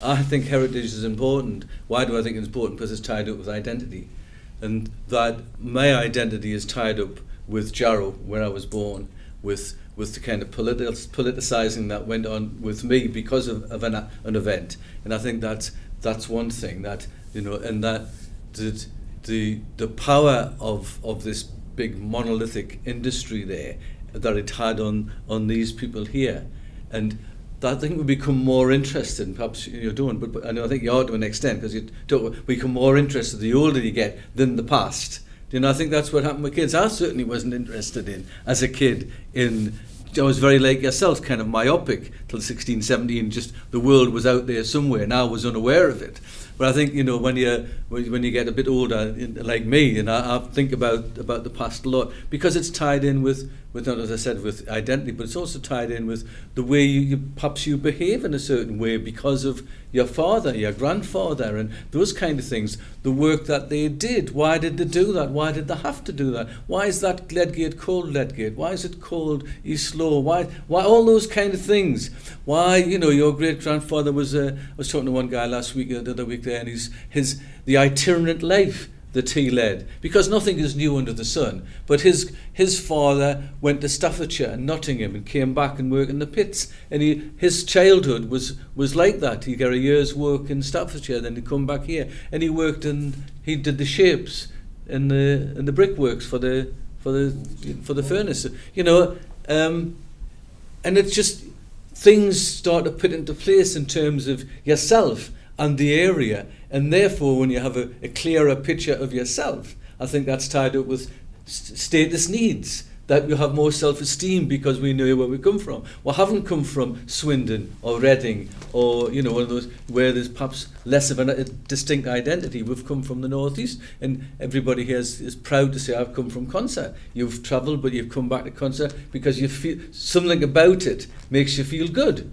I think heritage is important. Why do I think it's important? Because it's tied up with identity. And that my identity is tied up with Jarrow, where I was born, with the kind of politicising that went on with me because of an event. And I think that's one thing, that, you know, and that the power of this big monolithic industry there that it had on these people here. And that I think we become more interested, perhaps you're doing, but I think you are to an extent, because you become more interested the older you get than the past. You know, I think that's what happened with kids. I certainly wasn't interested in, as a kid, I was very like yourself, kind of myopic till 16, 17, just the world was out there somewhere and I was unaware of it. But I think, you know, when you get a bit older, like me, and I think about the past a lot, because it's tied in with not, as I said, with identity, but it's also tied in with the way you perhaps you behave in a certain way because of your father, your grandfather, and those kind of things. The work that they did. Why did they do that? Why did they have to do that? Why is that Ledgate called Ledgate? Why is it called East Low? Why all those kind of things? Why, you know, your great grandfather was I was talking to one guy last week, the other week there, and the itinerant life that he led, because nothing is new under the sun. But his father went to Staffordshire and Nottingham and came back and worked in the pits, and his childhood was like that. He got a year's work in Staffordshire, then he come back here, and he did the shapes and the brickworks for the furnace, you know, and it's just things start to put into place in terms of yourself and the area, and therefore when you have a clearer picture of yourself, I think that's tied up with status needs, that you have more self-esteem because we know where we come from. We haven't come from Swindon or Reading or, you know, one of those where there's perhaps less of a distinct identity. We've come from the northeast, and everybody here is proud to say, I've come from Consett. You've travelled, but you've come back to Consett because you feel something about it makes you feel good.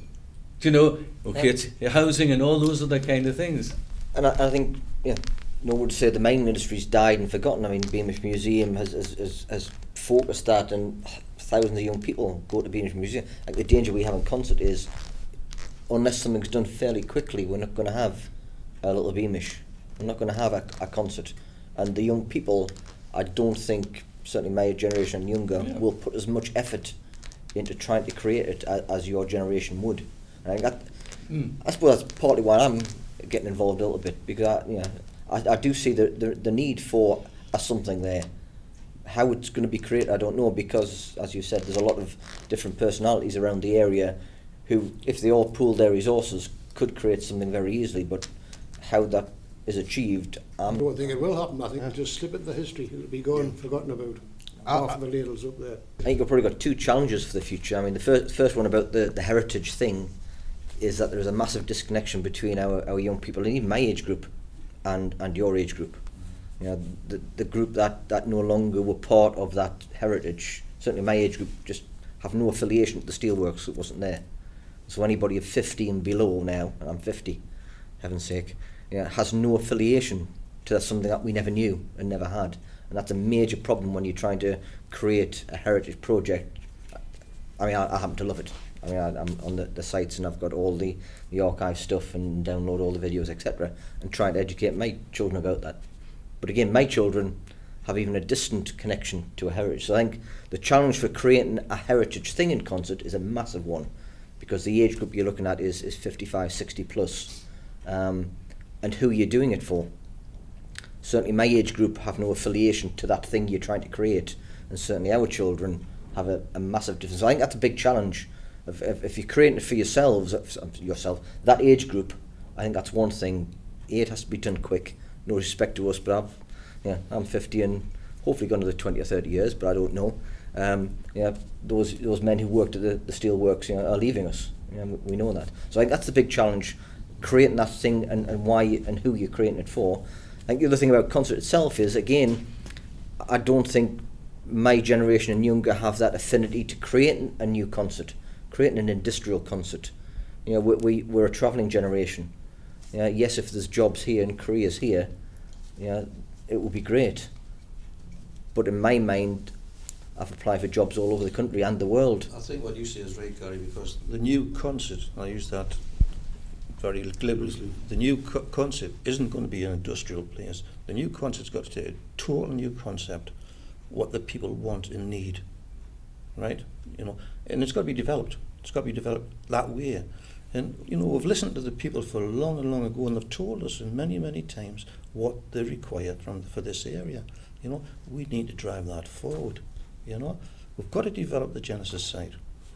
You know, okay, it's your housing and all those other kind of things. And I think, yeah, no one would say the mining industry's died and forgotten. I mean, Beamish Museum has focused that, and thousands of young people go to Beamish Museum. Like, the danger we have in Consett is, unless something's done fairly quickly, we're not going to have a little Beamish. We're not going to have a Consett. And the young people, I don't think, certainly my generation and younger, will put as much effort into trying to create it as your generation would. And I suppose that's partly why I'm getting involved a little bit, because I do see the need for something there. How it's going to be created, I don't know, because, as you said, there's a lot of different personalities around the area who, if they all pooled their resources, could create something very easily. But how that is achieved, I don't think it will happen. I think it'll just slip into history. It'll be gone, forgotten about. Half of the ladles up there. I think you've probably got two challenges for the future. I mean, the first one about the heritage thing is that there is a massive disconnection between our young people, and even my age group, and your age group. You know, the group that no longer were part of that heritage. Certainly my age group just have no affiliation with the steelworks. It wasn't there. So anybody of 50 and below now, and I'm 50, heaven's sake, has no affiliation to something that we never knew and never had. And that's a major problem when you're trying to create a heritage project. I mean, I happen to love it. I mean, I'm on the sites, and I've got all the archive stuff and download all the videos, etc., and trying to educate my children about that. But again, my children have even a distant connection to a heritage. So I think the challenge for creating a heritage thing in Consett is a massive one, because the age group you're looking at is 55, 60 plus, and who you're doing it for. Certainly my age group have no affiliation to that thing you're trying to create, and certainly our children have a massive difference. So I think that's a big challenge. If you're creating it for yourself, that age group, I think that's one thing. It has to be done quick. No respect to us, but I'm 50 and hopefully going to the 20 or 30 years, but I don't know. Those men who worked at the steelworks, are leaving us. We know that. So I think that's the big challenge, creating that thing and why and who you're creating it for. I think the other thing about Consett itself is, again, I don't think my generation and younger have that affinity to creating a new Consett, creating an industrial Consett. We're a travelling generation. Yes, if there's jobs here and careers here, it would be great. But in my mind, I've applied for jobs all over the country and the world. I think what you say is right, Gary, because the new Consett, I use that very glibly, the new concept isn't going to be an industrial place. The new concept's got to take a total new concept, what the people want and need, right? You know, and it's got to be developed. It's got to be developed that way. And, you know, we've listened to the people for long and long ago, and they've told us many, many times what they require for this area. You know, we need to drive that forward, you know. We've got to develop the Genesis site.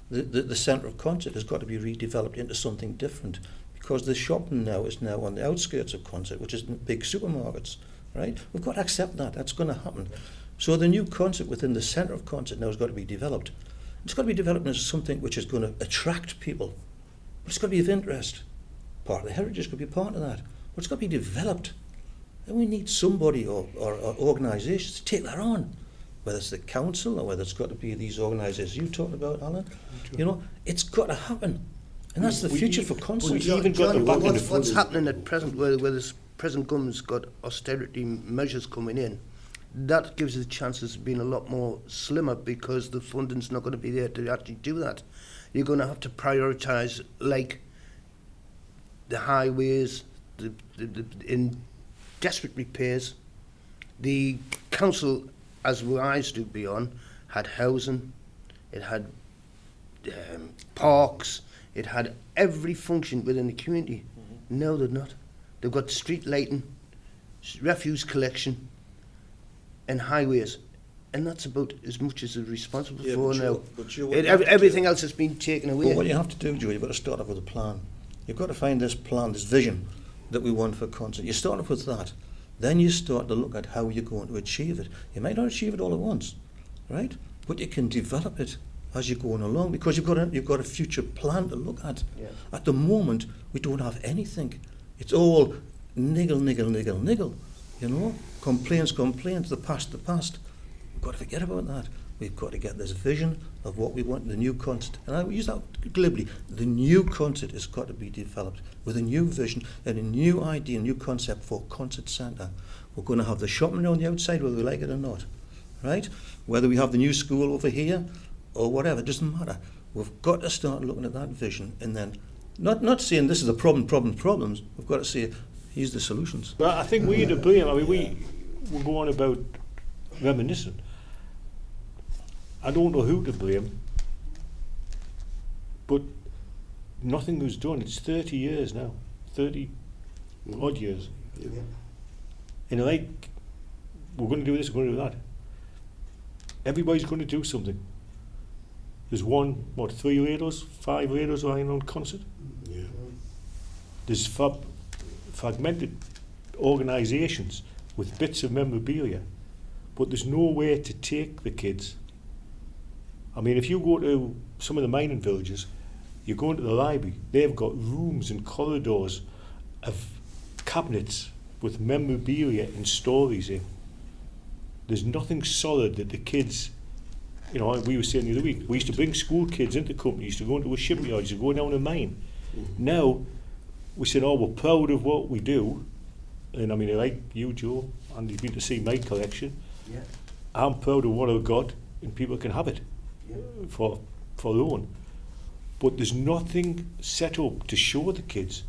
The centre of Consett has got to be redeveloped into something different, because the shopping now is now on the outskirts of Consett, which is in big supermarkets, right? We've got to accept that. That's going to happen. So the new concept within the centre of Consett now has got to be developed. It's got to be developed into something which is going to attract people. But it's got to be of interest. Part of the heritage could be part of that. But it's got to be developed. And we need somebody or organisations to take that on. Whether it's the council or whether it's got to be these organisations you talked about, Alan. You know, it's got to happen. And that's the future for Consett. What's happening at present, where this present government's got austerity measures coming in, that gives the chances of being a lot more slimmer, because the funding's not going to be there to actually do that. You're going to have to prioritise, like the highways, in desperate repairs. The council, as I used to be on, had housing, it had parks, it had every function within the community. No, they're not. They've got street lighting, refuse collection, and highways, and that's about as much as they're responsible for now. Everything else has been taken away. But what you have to do, Joe, you've got to start off with a plan. You've got to find this plan, this vision that we want for Consett. You start off with that. Then you start to look at how you're going to achieve it. You might not achieve it all at once, right? But you can develop it as you're going along, because you've got a future plan to look at. Yeah. At the moment, we don't have anything. It's all niggle, you know? Complaints, the past. We've got to forget about that. We've got to get this vision of what we want, the new Consett. And I use that glibly. The new Consett has got to be developed with a new vision and a new idea, a new concept for Consett Centre. We're going to have the shopping on the outside, whether we like it or not, right? Whether we have the new school over here or whatever, it doesn't matter. We've got to start looking at that vision, and then not saying this is a problems. We've got to say, here's the solutions. Well, I think we need to blame. I mean, we go on about reminiscing. I don't know who to blame, but nothing was done. It's 30 years now, 30 odd years. Yeah. And like, we're going to do this, we're going to do that. Everybody's going to do something. There's 3 radars, 5 radars lying on Consett. Yeah. There's fragmented organisations with bits of memorabilia, but there's nowhere to take the kids. I mean, if you go to some of the mining villages, you go into the library, they've got rooms and corridors of cabinets with memorabilia and stories in. There's nothing solid that the kids, you know, we were saying the other week, we used to bring school kids into company, used to go into a shipyard, used to go down a mine. Mm-hmm. Now, we said, oh, we're proud of what we do. And I mean, like you, Joe, and you've been to see my collection. Yeah. I'm proud of what I've got, and people can have it. Yeah. for loan. But there's nothing set up to show the kids.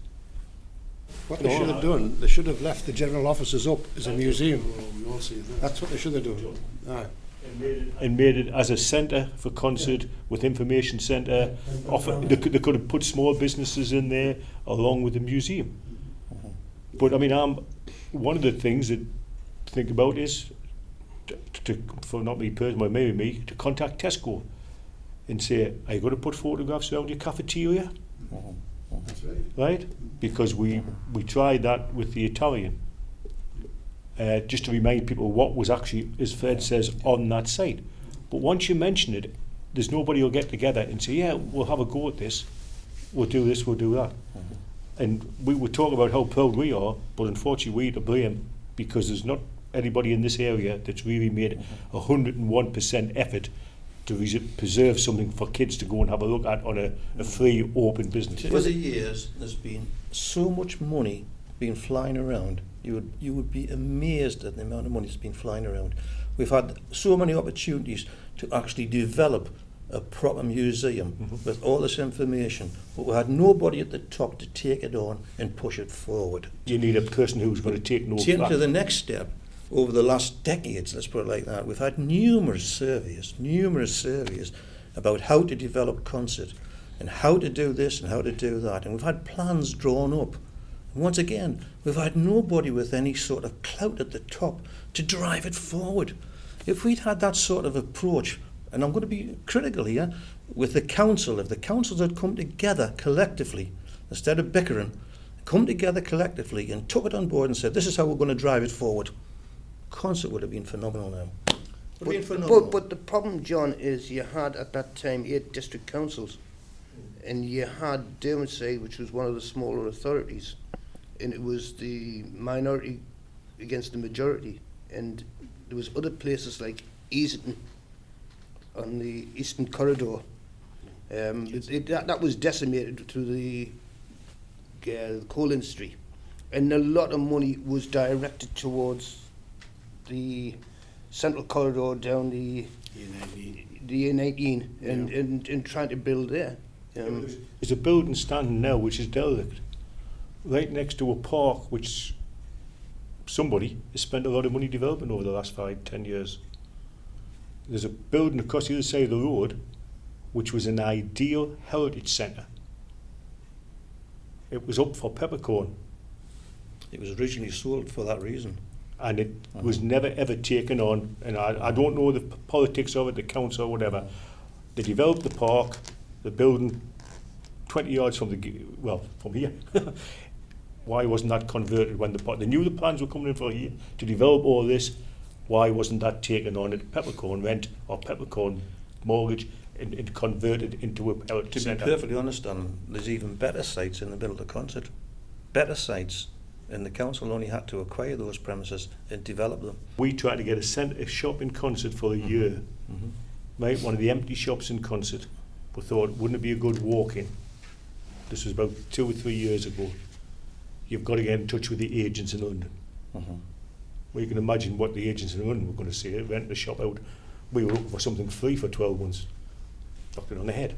What they should have done, they should have left the general offices up as a museum. That's what they should have done. Aye. And made it as a centre for Consett, with information centre. They could have put small businesses in there along with the museum. But I mean, one of the things that to think about is for not me personally, maybe me, to contact Tesco and say, are you going to put photographs around your cafeteria? That's right. Right? Because we tried that with the Italian. Just to remind people what was actually, as Fred says, on that site. But once you mention it, there's nobody who'll get together and say, yeah, we'll have a go at this, we'll do this, we'll do that. And we would talk about how proud we are, but unfortunately we're to blame, because there's not anybody in this area that's really made 101% effort to preserve something for kids to go and have a look at on a free, open business. Over the years, there's been so much money being flying around. You would be amazed at the amount of money that's been flying around. We've had so many opportunities to actually develop a proper museum with all this information, but we had nobody at the top to take it on and push it forward. You need a person who's going to take note. Taken to the next step, over the last decades, let's put it like that, we've had numerous surveys about how to develop Consett and how to do this and how to do that, and we've had plans drawn up. And once again, we've had nobody with any sort of clout at the top to drive it forward. If we'd had that sort of approach, and I'm going to be critical here, with the council, if the councils had come together collectively, instead of bickering, come together collectively and took it on board and said, this is how we're going to drive it forward, Consett would have been phenomenal now. But the problem, John, is you had at that time 8 district councils, and you had Dermonside, which was one of the smaller authorities, and it was the minority against the majority, and there was other places like Easington on the Eastern Corridor. That was decimated through the coal industry, and a lot of money was directed towards the Central Corridor down the A19 and trying to build there. There's a building standing now which is derelict, right next to a park which somebody has spent a lot of money developing over the last 5-10 years. There's a building across the other side of the road which was an ideal heritage centre. It was up for peppercorn. It was originally sold for that reason. And it was never ever taken on, and I don't know the politics of it, the council or whatever. They developed the park, the building 20 yards from from here. Why wasn't that converted when they knew the plans were coming in for a year to develop all this? Why wasn't that taken on at peppercorn rent or peppercorn mortgage and converted into a heritage centre? To be perfectly honest, there's even better sites in the middle of Consett. Better sites. And the council only had to acquire those premises and develop them. We tried to get a shop in Consett for a year, right? One of the empty shops in Consett. We thought, wouldn't it be a good walk-in? This was about 2 or 3 years ago. You've got to get in touch with the agents in London. Well, you can imagine what the agents in London were going to say. Rent the shop out. We were looking for something free for 12 months. Knocked it on the head.